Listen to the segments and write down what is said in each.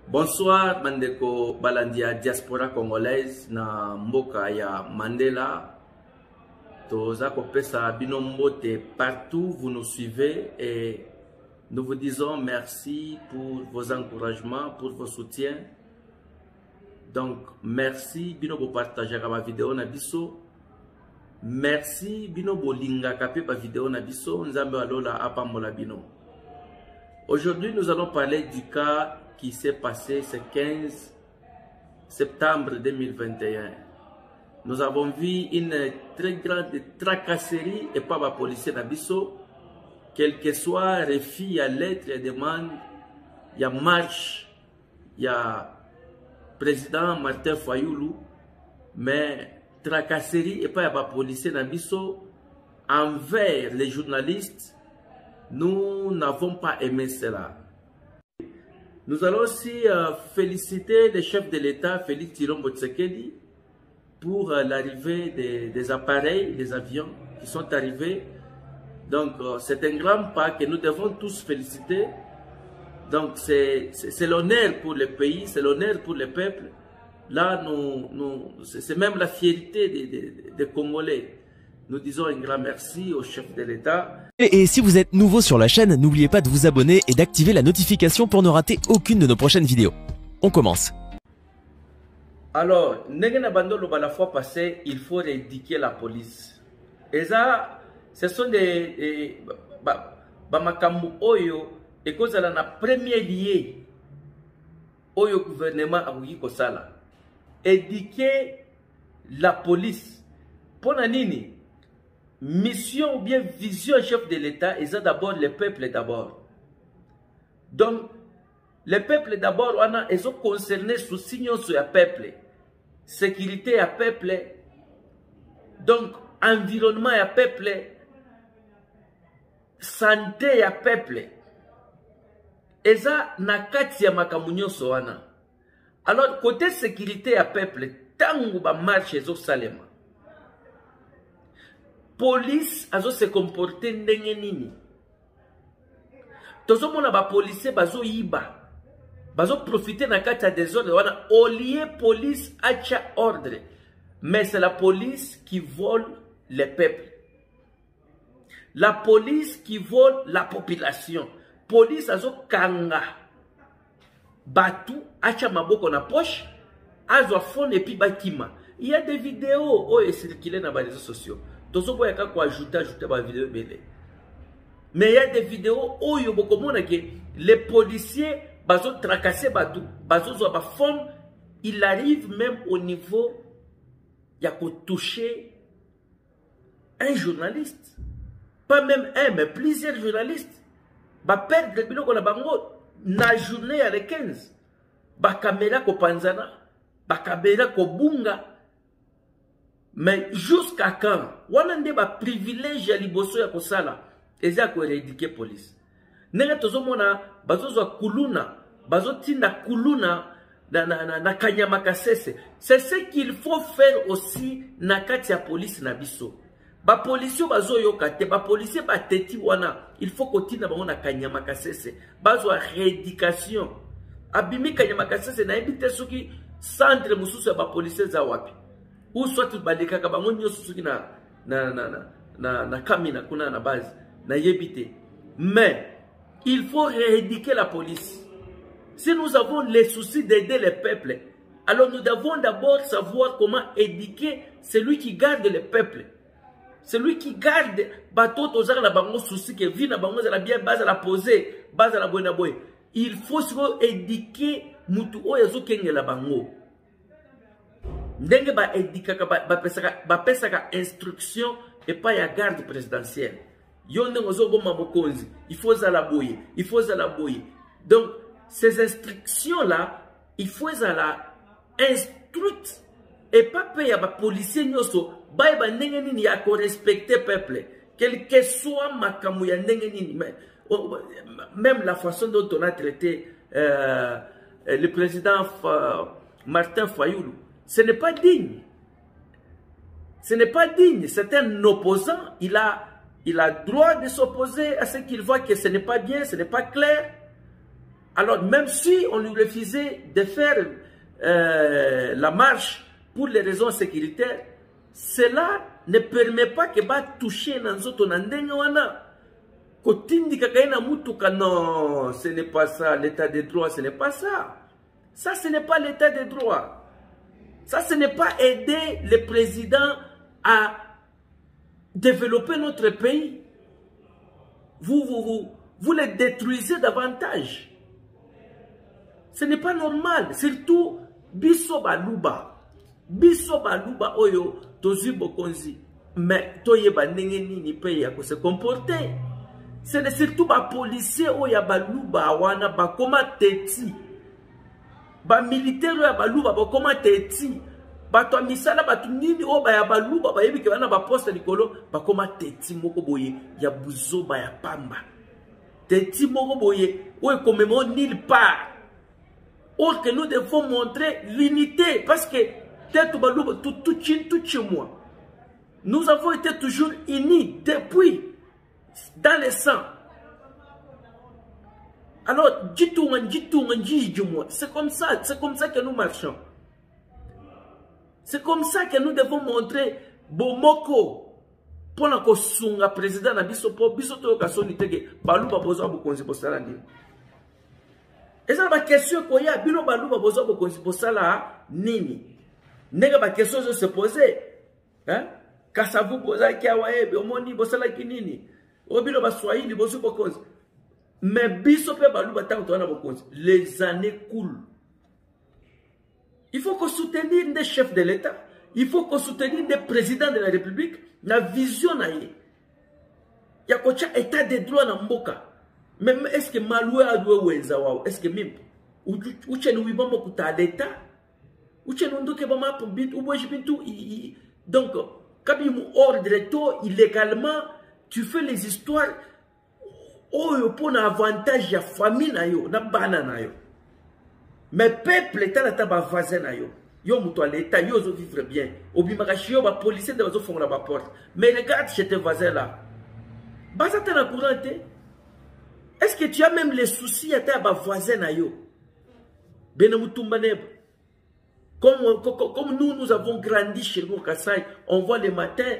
Bonsoir Mandeko Balandia diaspora congolaise na mboka ya Mandela. Toza kopesa binombote partout vous nous suivez et nous vous disons merci pour vos encouragements, pour vos soutiens. Donc merci bino bo partager ma vidéo na biso. Merci bino bo linga kapé pa vidéo na biso nzambe alola apambola bino. Aujourd'hui nous allons parler du cas qui s'est passé ce 15 septembre 2021. Nous avons vu une très grande tracasserie et pas la police d'Abisso. Quel que soit refus à lettre et demande, il y a marche, il y a président Martin Fayoulou, mais tracasserie et pas la police d'Abisso envers les journalistes, nous n'avons pas aimé cela. Nous allons aussi féliciter le chef de l'État, Félix Tshilombo Tshisekedi, pour l'arrivée des appareils, des avions qui sont arrivés. Donc, c'est un grand pas que nous devons tous féliciter. Donc, c'est l'honneur pour le pays, c'est l'honneur pour le peuple. Là, c'est même la fierté des Congolais. Nous disons un grand merci au chef de l'État. Et si vous êtes nouveau sur la chaîne, n'oubliez pas de vous abonner et d'activer la notification pour ne rater aucune de nos prochaines vidéos. On commence. Alors, la fois passée, il faut éduquer la police. Et ça, ce sont des makambu oyo et cause à la première lié oyo gouvernement a voulu kosala. Éduquer la police. Pour la nini? Mission ou bien vision chef de l'État, ils ont d'abord le peuple d'abord. Donc, le peuple d'abord, ils sont concernés sous signaux sur le peuple. Sécurité à peuple. Donc, environnement à peuple. Santé à peuple. Et ça, nakati ya makamunyo soana. Alors, côté sécurité à peuple, tango ba marche ezo salema. Police azo se comporter ndenge nini. Tozo mona ba policier bazo yiba. Bazo profiter na kati ya désordre wana au lieu police acha ordre. Mais c'est la police qui vole le peuple. La police qui vole la population. Police azo kanga. Batu acha maboko na poche. Azo fond et puis bakima. Il y a des vidéos où est circulé dans les réseaux sociaux. Tous ceux qui ont ajouté ma vidéo. Mais il y a des vidéos où les policiers ont tracassé Badou, il arrive même au niveau de toucher un journaliste. Pas même un, mais plusieurs journalistes. Ba perdre la journée à les 15. Ba caméra ko panzana, ba caméra ko bunga. Mais jusqu'à quand? Wanande ba privilège ya liboso ya kosala eza ko éradiquer police. Nenge tozomona bazozo kuluna, bazotinda kuluna na kanyama kasese. C'est ce qu'il faut faire aussi na kati ya police na biso. Ba policier bazoyoka te, ba policier ba teti wana, il faut kotinda bango na kanyama kasese. Bazo rééducation. Abimi kanyama kasese na ebite soki centre mususu ya ba policier za wapi. Ou soit baleka kabango nyoso soki na kamina kuna na base na yebite. Mais il faut rééduquer la police. Si nous avons les soucis d'aider le peuple, alors nous devons d'abord savoir comment éduquer celui qui garde le peuple. Celui qui garde bateau tozara la bango souci que vie na bango za la bien base à la poser, base à la boy na boy. Il faut se éduquer mutu oyazo kenge la bango. Ndenge ba édikaka ba pesaka instruction et pas ya garde présidentielle. Yonde ngozo boma mokonzi, il faut za la boye, il faut za la boye. Donc ces instructions là, il faut za la instruite et pas payer ba policier nyoso, ba ndenge nini ya ko respecter peuple, quel que soit makamu ya ndenge nini. Même la façon dont on a traité le président Martin Fayoulou. Ce n'est pas digne. Ce n'est pas digne. C'est un opposant. Il a droit de s'opposer à ce qu'il voit que ce n'est pas bien, ce n'est pas clair. Alors, même si on lui refusait de faire la marche pour les raisons sécuritaires, cela ne permet pas que va toucher dans autres nandengwana. Non, ce n'est pas ça, l'état de droit, ce n'est pas ça. Ça, ce n'est pas l'état de droit. Ça, ce n'est pas aider le président à développer notre pays. Vous le détruisez davantage. Ce n'est pas normal. Surtout, biso baluba. Biso baluba oyo, tozu bokonzi. Mais, toye ba nengeni ni pays à se comporter. C'est surtout ba policier oya baluba wana ba koma teti. Ba militaire oya baluba ba koma teti. Ba to misala ba tunini o ba ya baluba ba yebi ke bana ba poste likolo ba koma teti moko boye ya buzoba ya pamba. Teti moko boye o commémore nulle part. Or que nous devons montrer l'unité parce que tête baluba tout chez moi. Nous avons été toujours unis depuis dans le sang. Alors, c'est comme ça que nous marchons. C'est comme ça que nous devons montrer Bomoko pour la sunga président na biso po biso to kasoni tege baluba bozo bokonzi posala nini. Eza ba question ko ya bino baluba bozo bokonzi posala nini. Nega ba question se poser. Hein? Kasavu boza kiawa ebe omoni bosala kinini. Obilo ba swahili bozo bokonzi. Mais biso pe baluba tanto na bokonzi. Les années coulent. Il faut qu'on soutenir des chefs de l'État. Il faut qu'on soutenir des présidents de la République. La vision naïe. Il y a un état de droit dans Mboka. Même est-ce que Maloué a doué ou Enzawa? Est-ce que même ou tu nous vivons beaucoup à l'État? Ou tu nous donnes ma pour bit ou tout. Donc, quand il y a ordre illégalement, tu fais les histoires. Oh, pour un avantage, il y a famille naïo, na banana yo. Mais peuple l'État n'a pas voisin na yo. Yo muto l'État yo zo vivre bien. Obimakashi yo ba policier de zo font la porte. Mais regarde chez tes voisins là. Basa t'es en courant. Est-ce que tu as même les soucis à ta voisin na yo? Benemutumbaneb. Comme nous avons grandi chez nous Kassai, on voit le matin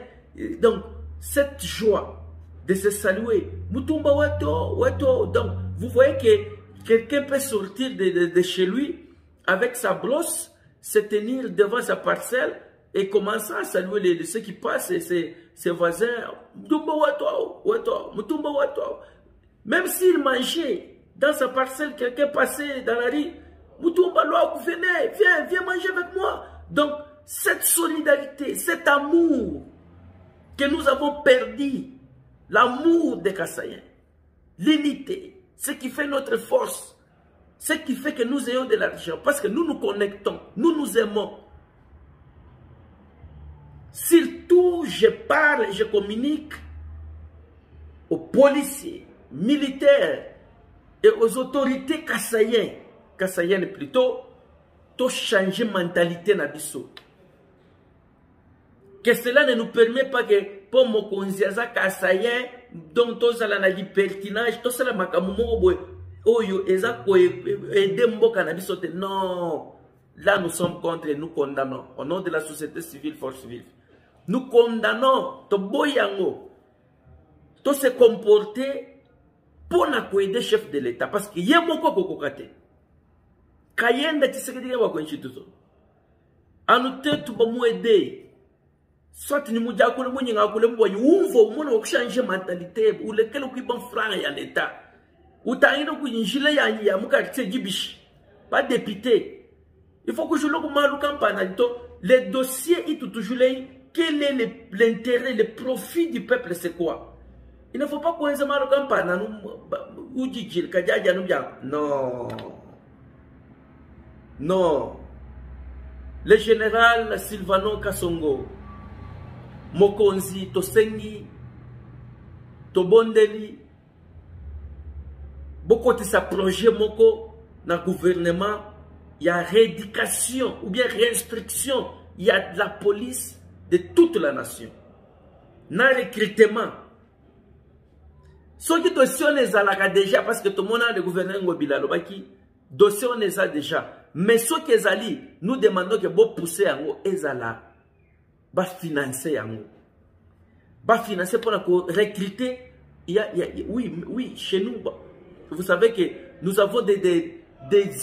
donc cette joie de se saluer. Mutumba wato. Donc vous voyez que quelqu'un peut sortir de chez lui avec sa brosse, se tenir devant sa parcelle et commencer à saluer ceux qui passent et ses voisins. Même s'il mangeait dans sa parcelle, quelqu'un passait dans la rue, venez, viens manger avec moi. Donc, cette solidarité, cet amour que nous avons perdu, l'amour des Kassaïens, l'unité, ce qui fait notre force, ce qui fait que nous ayons de l'argent, parce que nous nous connectons, nous nous aimons. Surtout, je parle et je communique aux policiers, militaires et aux autorités kassayennes plutôt, de changer de mentalité na biso. Que cela ne nous permet pas que pour mon konziaza kassayen, dont tous la libertinage, tout cela makamumo oyo eza ko aider mboka na biso te. Non, là nous sommes contre et nous condamnons au nom de la société civile, force vive. Nous condamnons to boyango to se comporter pour aider chef de l'État parce que yemoko kokokate kayenda tisekedi wa konstitution anute tu bomu aider. Soit ni muja kule mwenye ngakule mbonyi umvo mwana wakushanger mentalité ou lequel qui bon franc ya l'État ou taïno ku njile ya mukartie jibishi pas député. Il faut que je le malu campagne to les dossiers et tout toujours quel est l'intérêt, le profit du peuple, c'est quoi? Il ne faut pas qu'on se malu campagne ou dijil kajaja nous bien. Non. Le général Silvano Kasongo Mokonzi, Tosengi, Tobondeli, beaucoup de sa projet Moko, dans le gouvernement, il y a rééducation ou bien restriction, il y a de la police de toute la nation. Dans le recrutement, Ce qui dossier on est à déjà parce que tout le monde a le gouverneur Ngobila Lobaki, dossier on est déjà. Mais ce qui est allé, nous demandons que vous poussez à vous ezala, va financer à vous, va financer pour recruter. Oui, chez nous, vous savez que nous avons des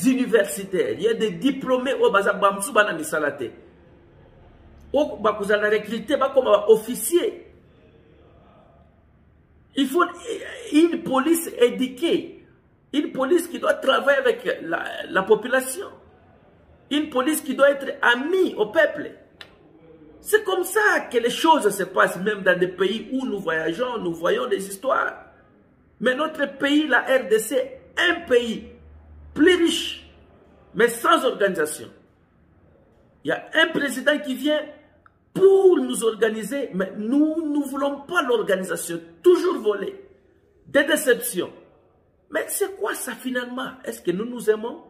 universitaires, il y a des diplômés au Bazabamsou Banamisalate. Au Bakuzala recruter, comme officier. Il faut une police éduquée, une police qui doit travailler avec la population, une police qui doit être amie au peuple. C'est comme ça que les choses se passent, même dans des pays où nous voyageons, nous voyons des histoires. Mais notre pays, la RDC, est un pays plus riche, mais sans organisation. Il y a un président qui vient pour nous organiser, mais nous ne voulons pas l'organisation, toujours voler, des déceptions. Mais c'est quoi ça finalement? Est-ce que nous nous aimons?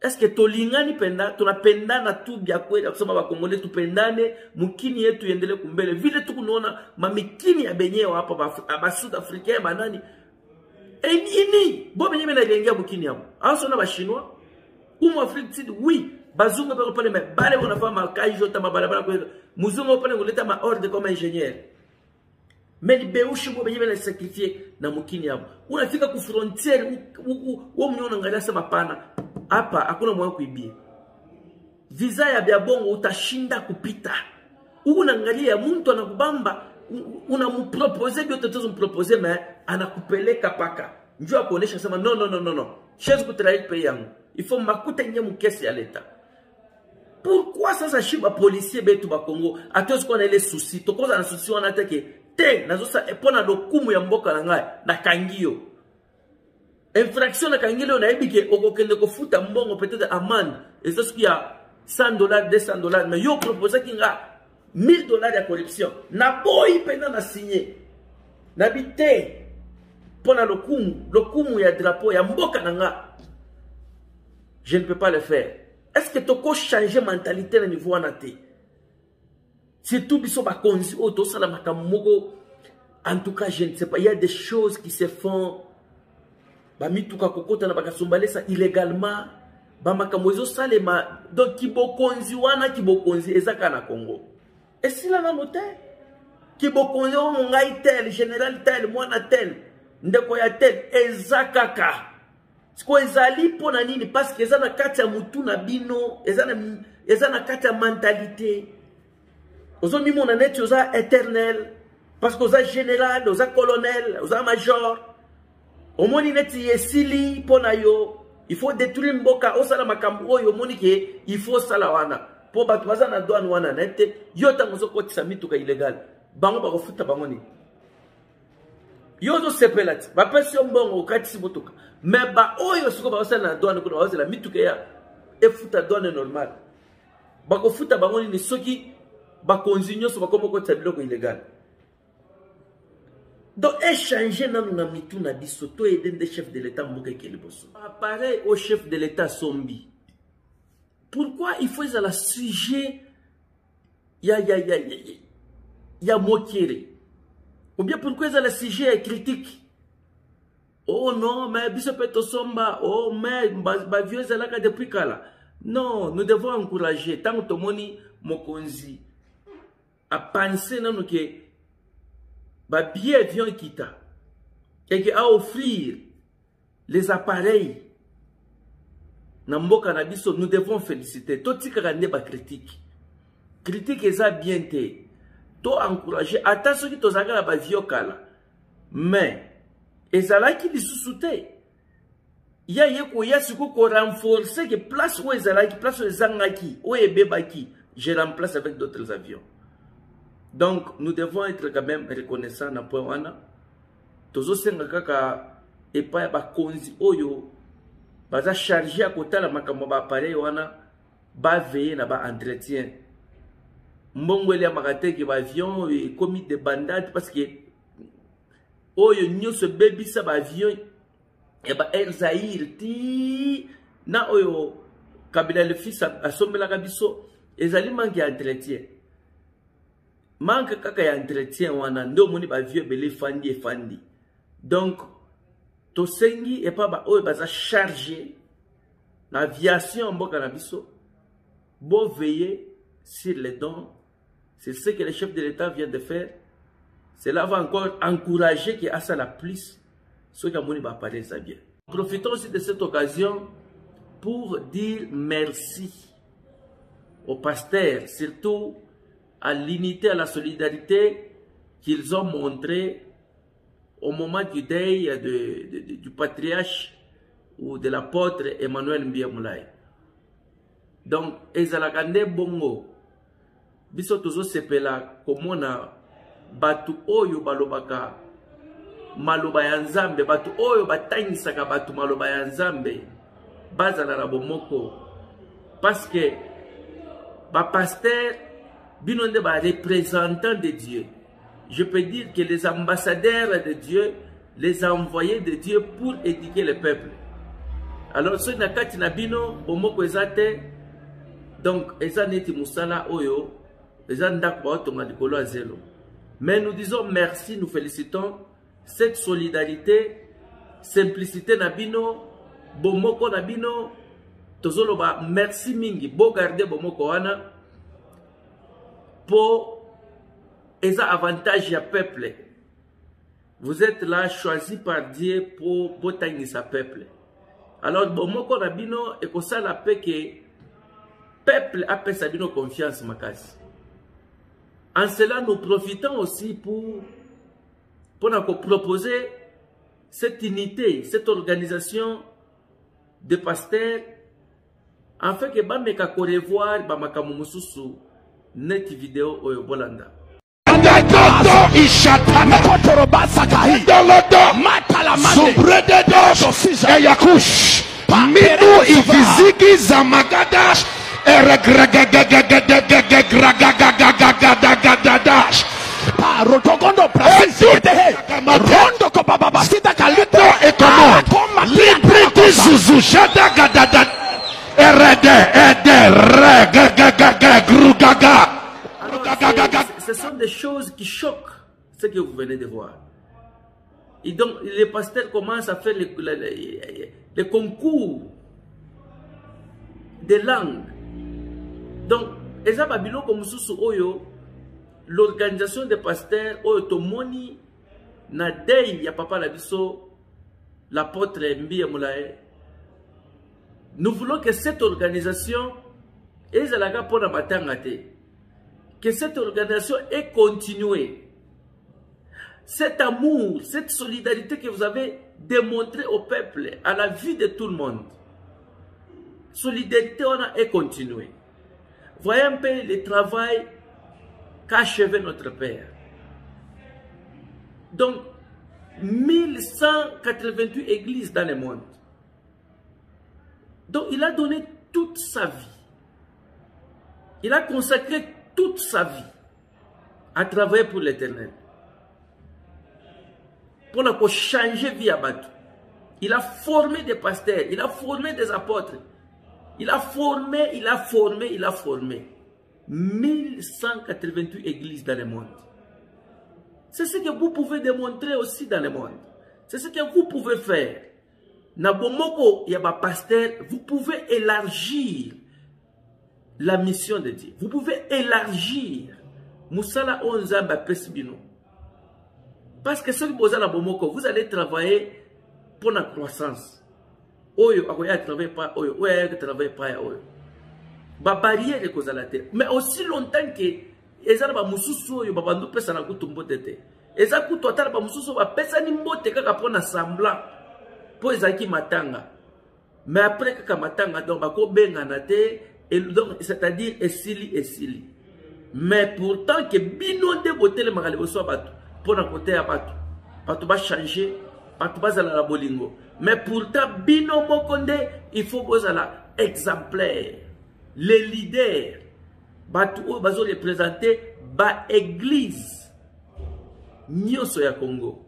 Est-ce que tolingani penda, tunapenda na tu biakwe, kusema bakongole tupendane, mukini yetu yendele kumbele, vile tukunaona mamikini ya benyewa hapa ba South Africain banani. Ini, bo benye mena lengia mukini yabo. Aso na ba Chinois, ou Afrique Sud, oui. Bazunga pa pale me bale bona fama kaijo ta mabalabala ko muzunga pale ngoleta ma ordre comme ingénieur. Mais les béouches bo benye bena sacrifier na mukini yabo. Unafika ku frontière où mnyona ngala sema pana. Hapa hakuna mwa kuibia. Visa ya bia bongo utashinda kupita. Unaangalia mtu anakubamba unamupropose biote tozo mpropose mais anakupeleka paka. Njoo akuonesha sema non. Chez kutrahir pays yangu. Il faut makuta nye mukesi ya leta. Pourquoi ça shiba policier betu ba Congo atos ko na les soucis to koza na soucis on atake te nazo sa epona lokumu ya mboka na ngai na kangio. Infraction na kangilo na ebike okokende ko futa mbongo peut-être amende et ça ce qui a $100 $200 mais yo proposer kinga $1000 ya corruption na boy pena na signé na bité pona lokumu ya drapeau ya mboka na nga. Je ne peux pas le faire. Est-ce que tu peux changer la mentalité au niveau de surtout biso ba konzi o to sala makamoko. En tout cas, je ne sais pas, il y a des choses qui se font ba mituka kokota na bakasumbale ça illégalement ba makamozo salema donc kibokonzi wana kibokonzi ezaka na Congo. Et si la note kibokonzi o ngai tel général tel mwana tel ndeko ya tel ezakaka. Siko ezali pona nini parce que ezana kati ya mutu na bino ezana kati ya mentalité. Ozo mimo na net oza éternel parce que oza général, oza colonel, oza major. Omoni neti yesili pona yo il faut détruire mboka osala makambo oyo omoni ke il faut sala wana po batu baza na douane wana nete yo tango zo kotisa mituka illégal bango ba kofuta bango ni yo zo sepelati ba pesi mbongo okatisi motoka mais ba oyo siko ba osala na douane kuna bazela mituka ya efuta douane normal ba kofuta bango ni soki ba konzinyo so ba komo kotisa biloko illégal. Donc, échanger dans nos mitou na biso to aider des chefs de l'État mboka kele bosso. Pareil au chef de l'État Sombi. Pourquoi il faut à la sujet ya moquerie? Ou bien pourquoi ils à la sujet critique? Oh non, mais biso peto somba, oh mais ba vieux zalaka depuis kala. Non, nous devons encourager tant que moni mokonzi à penser non que ba billet avion kita et à offrir les appareils na mboka na biso. Nous devons féliciter to tika ne ba critique eza bien te to encourager attention ki to zaka ba viokala mais ezala ki lisusuté ya yeko ya siku ko renforcer que place où ezala ki place ezangaki ou ebebaki je remplace avec d'autres avions. Donc, nous devons être quand même reconnaissants na point wana. Tozo senga kaka epa ba konzi oyo baza chargé à côté la makambo ba appareil wana ba veiller na ba entretien. Mbongwele ya makate ki ba avion et commis de bandade parce que oyo nyoso baby sa ba avion e ba Air Zaïre ti na oyo Kabila le fils a sombela kabiso ezali manque ya entretien. Manque kaka ya entretien wana ndo moni ba vieux belé fandi. Donc, Tosengi et pas baza chargé l'aviation en Bokanabiso. Bon veiller sur les dons. C'est ce que le chef de l'État vient de faire. Cela va encore encourager qu'il y a ça la plus. Ce qui a mouni va parler ça bien. Profitons aussi de cette occasion pour dire merci aux pasteurs, surtout à l'unité, à la solidarité qu'ils ont montré au moment du deuil du patriarche ou de l'apôtre Emmanuel Mbiyamoulaye. Donc, ezalakande bongo, biso tozo sepela komona batu oyo balobaka maloba ya Nzambe, batu oyo batangisaka batu maloba ya Nzambe, bazala na bomoko. Parce que ba pasteur binonde ba représentants de Dieu. Je peux dire que les ambassadeurs de Dieu, les envoyés de Dieu pour éduquer le peuple. Alors, ce nakati na bino, bomoko ezate, donc, ezaneti musala oyo, ezandakwa otonga likolo a zelo. Mais nous disons merci, nous félicitons cette solidarité, simplicité na bino, bomoko na bino, tozoloba merci mingi, bo garder bomoko wana, pour eza avantage ya peuple. Vous êtes là choisi par Dieu pour botagner sa peuple. Alors, bomoko na bino, et ça la paix que peuple a sa bino confiance makasi. En cela, nous profitons aussi pour nous proposer cette unité, cette organisation de pasteurs, afin que bameka ko revoir bamakamu mususu net vidéo oyo bolanda. Ishatana kotoroba sakahi dolodo subrededo eyakush midu ifiziki zamagadash eregragagagagagagagagagagagagadash rotogondo prasite rondo kopababa sita kalito ekomo libriti zuzu shada gadada erede ede regagagagagrugaga. Ce sont des choses qui choquent ce que vous venez de voir. Et donc, les pasteurs commencent à faire les concours de langue. Donc, l'organisation des pasteurs, Otomoni, Nadei, ya papa la biso, l'apôtre Mbiyamoulaye. Nous voulons que cette organisation, que cette organisation ait continué. Cet amour, cette solidarité que vous avez démontré au peuple, à la vie de tout le monde. Solidarité, on a continué. Voyez un peu le travail qu'a achevé notre Père. Donc, 1188 églises dans le monde. Donc, il a donné toute sa vie. Il a consacré toute sa vie à travailler pour l'Éternel. Pour changer vie à Batou. Il a formé des pasteurs, il a formé des apôtres. Il a formé, il a formé, il a formé. 1188 églises dans le monde. C'est ce que vous pouvez démontrer aussi dans le monde. C'est ce que vous pouvez faire. Nabomoko yaba pasteur, vous pouvez élargir la mission de Dieu. Vous pouvez élargir Moussala Onzamba Pesbino. Parce que ce que vous avez Bomoko, vous allez travailler pour la croissance. Oyo, akoya travaille pas, oyo, oyo, travaille pas, oyo. Ba barrière de cause à la terre. Mais aussi longtemps que ezala ba mususu yo babandu pesa na kutumbo tete. Eza kutu atala ba mususu ba pesa ni mbote kaka pona semblant. Po ezaki matanga. Mais après kaka matanga donc bako benga na te. Et donc, c'est-à-dire, esili. Mais pourtant, que bino de boté le magali oso batu, pour na côté à batu, batu va changer, batu va la bolingo. Mais pourtant, bino mokonde, il faut que la exemplaire, les leaders, batu o bazo les présenter, ba église, nyoso ya Congo.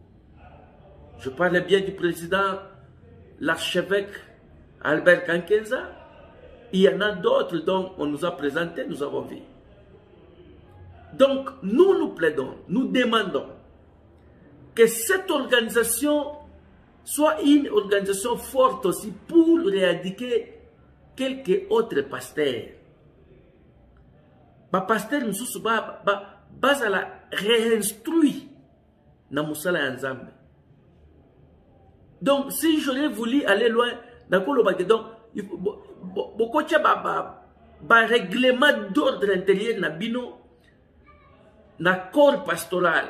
Je parle bien du président, l'archevêque Albert Kankenza. Il y en a d'autres dont on nous a présenté, nous avons vu. Donc, nous plaidons, nous demandons que cette organisation soit une organisation forte aussi pour éradiquer quelques autres pasteurs. Les pasteurs nous la réinstruit dans Moussala Nzambe. Donc, si j'aurais voulu aller loin, donc, beaucoup de règlement d'ordre intérieur na bino na corps pastoral.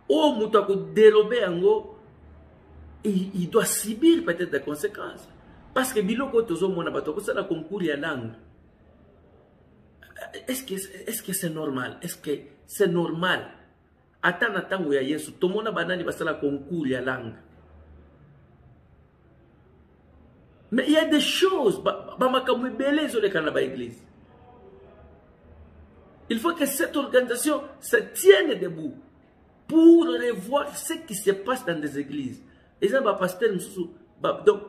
Oh, moutako dérobé ango, il doit subir peut-être des conséquences. Parce que biloko tozo mona batoko ça la concours ya langue. Est-ce que c'est normal? Est-ce que c'est normal? Attends où ya Yesu, tout le monde banani basala concours ya langue. Mais il y a des choses, il faut que cette organisation se tienne debout pour revoir ce qui se passe dans des églises. Et ça, pasteur, donc,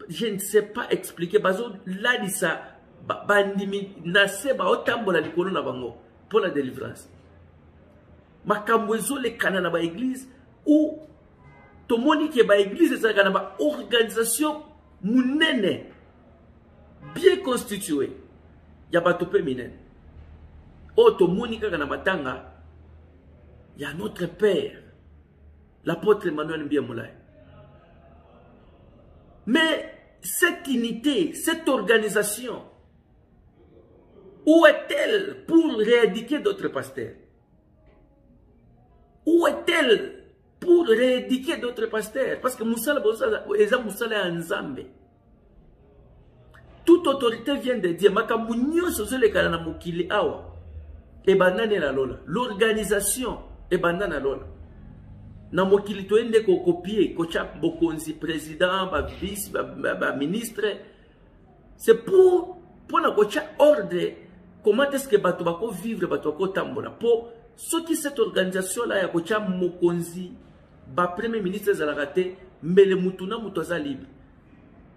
je ne sais pas expliquer. Là, il ça, pour la délivrance. Ma kamwezo le kanana ba église ou to moni ke ba église ça kana ba organisation munene bien constituée ya ba to pe minen o to moni ka kana matanga ya notre père l'apôtre Emmanuel Mbiamoulay. Mais cette unité, cette organisation, où est-elle pour rééduquer d'autres pasteurs? Où est-elle pour rééduquer d'autres pasteurs? Parce que Moussala est en Nzambe. Toute autorité vient de dire l'organisation est banane lola. Na mokili to ende ko copier ko chap bokonzi président ba vice ba ministre. C'est pour na ko cha ordre comment est-ce que bato bako vivre bato bako tambola pour ce qui cette organisation là ya ko cha mokonzi ba premier ministre za la raté mais le mutuna mutoza libre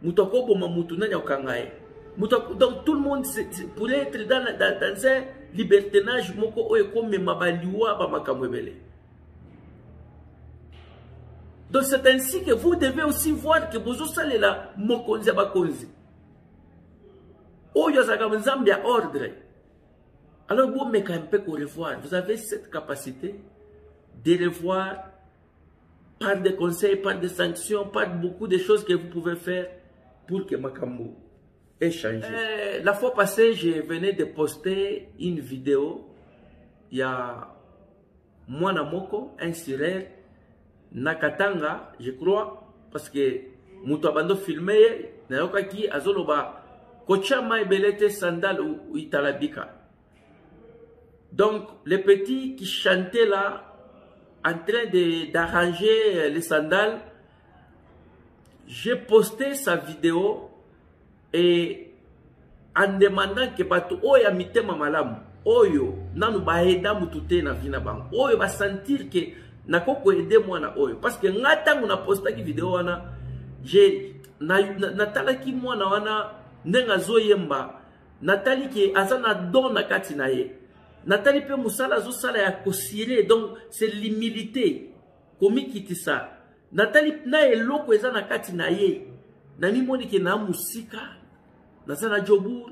mutoko boma mutuna nya kangaye donc tout le monde pourrait être dans un libertinage moko oyo comme mabaliwa ba makamwebele. Donc c'est ainsi que vous devez aussi voir que vous allez là mokonzi bakonzi oyo za kamzambi ya ordre. Alors vous me un peu revoir, vous avez cette capacité de revoir par des conseils, par des sanctions, par beaucoup de choses que vous pouvez faire pour que Makambo ait changé. La fois passée, je venais de poster une vidéo. Il y a Mwana Moko, un sirène, Nakatanga, je crois, parce que Moutouabando filmé, Nayokaki, Azoloba, Kochama Ebelete Sandal ou Italabika. Donc, les petits qui chantaient là, en train d'arranger les sandales, j'ai posté sa vidéo et en demandant que Bato Oya mitema malam, Oyo, nanu baeda mutute na vina bang, Oyo va sentir que nakoko aider moi na Oyo. Parce que ngata muna posta ki vidéo wana, natalaki moi na wana, nenga zoyemba, natali ki azana don na kati na ye. Nathalie pe musala zo sala ya kosire, donc c'est l'humilité komi kiti ça. Nathalie na eloko eza na kati na ye. Na mimoni ke na musika, na sana jobur,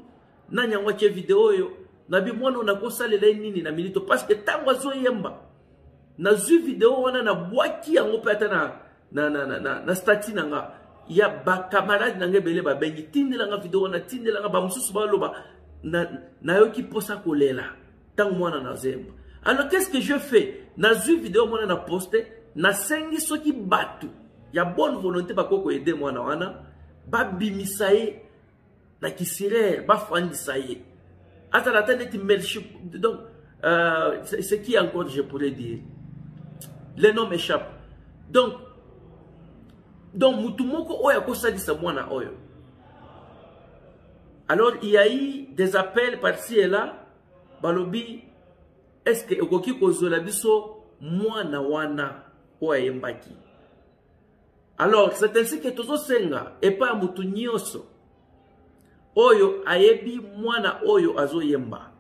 na nyangwa che video yo, na bi mwana na kosalela nini na milito parce que tango zo yemba. Na zu video wana na bwaki yango pe ata na stati nanga. Ya ba camarade nanga bele ba bengi tindela nga video wana tindela nga ba mususu ba loba na yo ki posa kolela. Alors qu'est-ce que je fais? Dans une vidéo que j'ai postée, na sengi soki batu. Il y a bonne volonté ba koko aider moi na wana, ba bimisaye na kisirere, ba fandisaye. Ata la tête de merchi. Donc ce qui encore je pourrais dire. Le nom m'échappe. Donc mutumoko oya kosa di sa mwana oyo. Alors il y a eu des appels par-ci et là. Balobi, est-ce que okoki kozola biso mwana wana oyembaki? Alors c'est ainsi que tozo senga et pas mutu nyoso oyo ayebi mwana oyo azoyemba.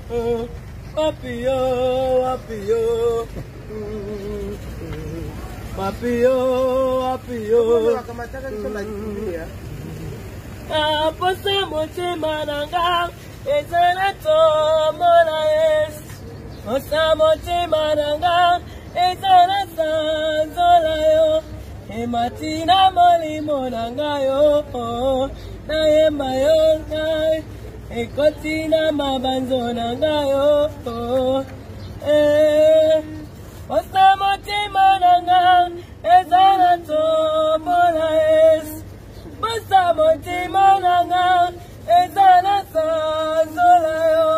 Papio, papio. Papio, papio. Aposa motima nanga, ezana tomona es. Osa motima nanga, ezana sanzola yo. Ematina molimo nanga yo, na yemba yo ngai. Ekotina mabanzo nanga yo, osa motima nanga, ezana tomona es. Osa motima nanga, ezana sanzola yo.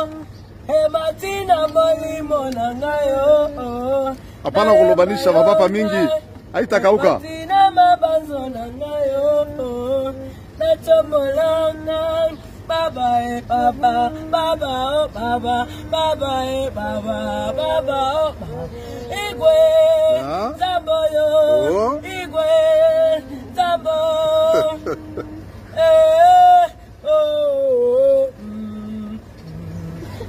Ematina molimo nanga yo. Hapana kulobanisha mapapa mingi. Haitakauka. Ematina mabanzo nanga yo, na tomolanga. Baba eh baba, baba oh baba, baba eh baba, baba oh baba. Igwe, Zambo yo, Igwe, Zambo.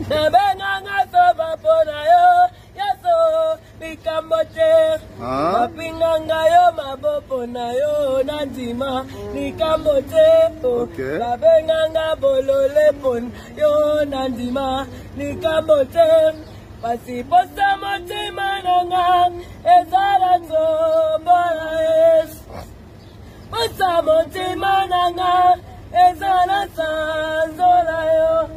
Na benga soba pona yo, yaso bikamote. Mapinganga yo mabopo na yo nanzima nikamote. Na benga bolole pon yo nanzima nikamote. Pasiposa motima nanga ezala tombona es. Posa motima nanga ezala sanzola yo.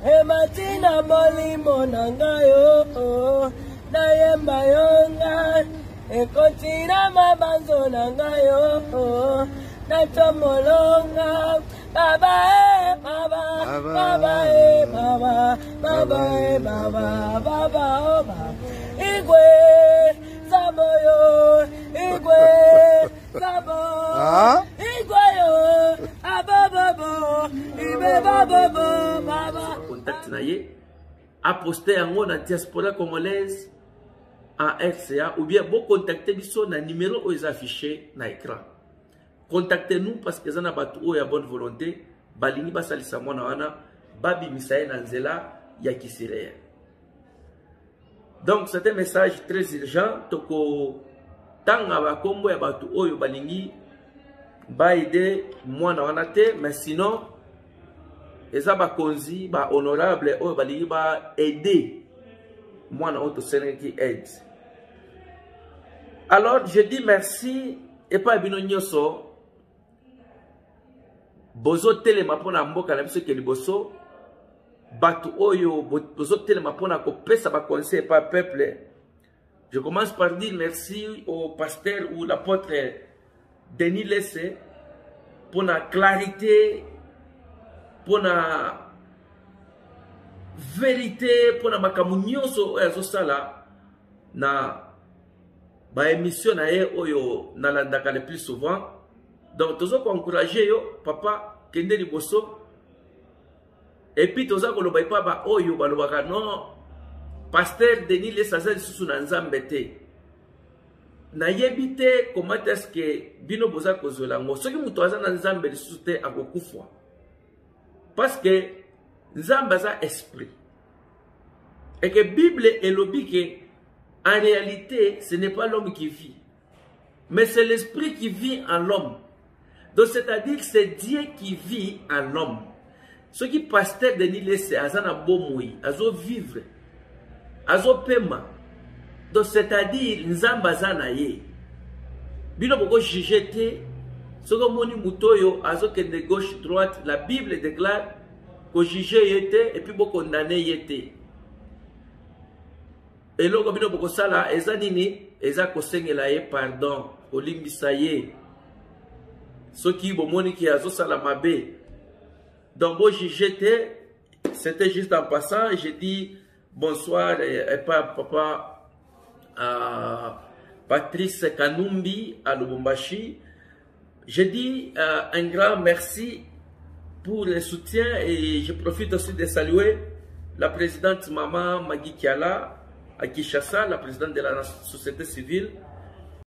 Ematina molimo nanga yo, na yemba yo ngai. Ekotina mabanzo nanga yo, na tomolonga. Baba eh baba, baba eh baba, baba eh baba, baba oh baba. Igwe, Zambo yo, Igwe, Zambo. Igwe yo, abababo, ibe bababo, baba. Contact na ye, a posté yango na diaspora congolaise en RCA ou bien vous contactez biso na numéro où est affiché na écran. Contactez-nous parce que ça n'a pas tout à bonne volonté. Balingi basalisa mwana wana babi misaye na nzela ya kisireye. Donc c'est un message très urgent. Toko tanga ba kombo ya batu oyo balingi ba aider mwana wana te, mais sinon eza ba konzi ba honorable oyo balingi ba aider mwana oto seneki aide. Alors je dis merci et pas bino nyoso bozo telema pona mboka na biso ke liboso batu oyo bozo telema pona ko pesa ba conseil par peuple. Je commence par dire merci au pasteur ou l'apôtre Denis Lesse pour la clarité, pour la vérité, pour la makamunyoso oyo sala na ba émission na ye oyo na landaka le plus souvent. Donc tozo ko encourager yo papa kende liboso. Et puis toza ko loba pa ba oyo ba lobaka non pasteur Denis Lesse azali susu na nzambe te. Na yebite comment est-ce que bino boza kozola ngo soki muto aza na nzambe lisusu te akokufwa. Parce que nzambe aza esprit. Et que Bible elobi que en réalité ce n'est pas l'homme qui vit, mais c'est l'esprit qui vit en l'homme. Donc c'est-à-dire que c'est Dieu qui vit en l'homme. Ce qui pasteur Denis Lesse azana bomoi, azo vivre, azo pema. Donc c'est-à-dire nzamba azana ye. Bino boko juger te, soko moni mutoyo azo kende gauche droite, la Bible déclare ko juger yete et puis boko condamner yete. Et loko bino boko sala eza nini, eza ko sengela ye pardon, ko limbisa ye. Soki bomoni ki azo sala mabe. Donc bon j'étais, c'était juste en passant, j'ai dit bonsoir et papa Patrice Kanumbi à Lubumbashi. J'ai dit un grand merci pour le soutien et je profite aussi de saluer la présidente Maman Magui Kiala à Kinshasa, la présidente de la société civile.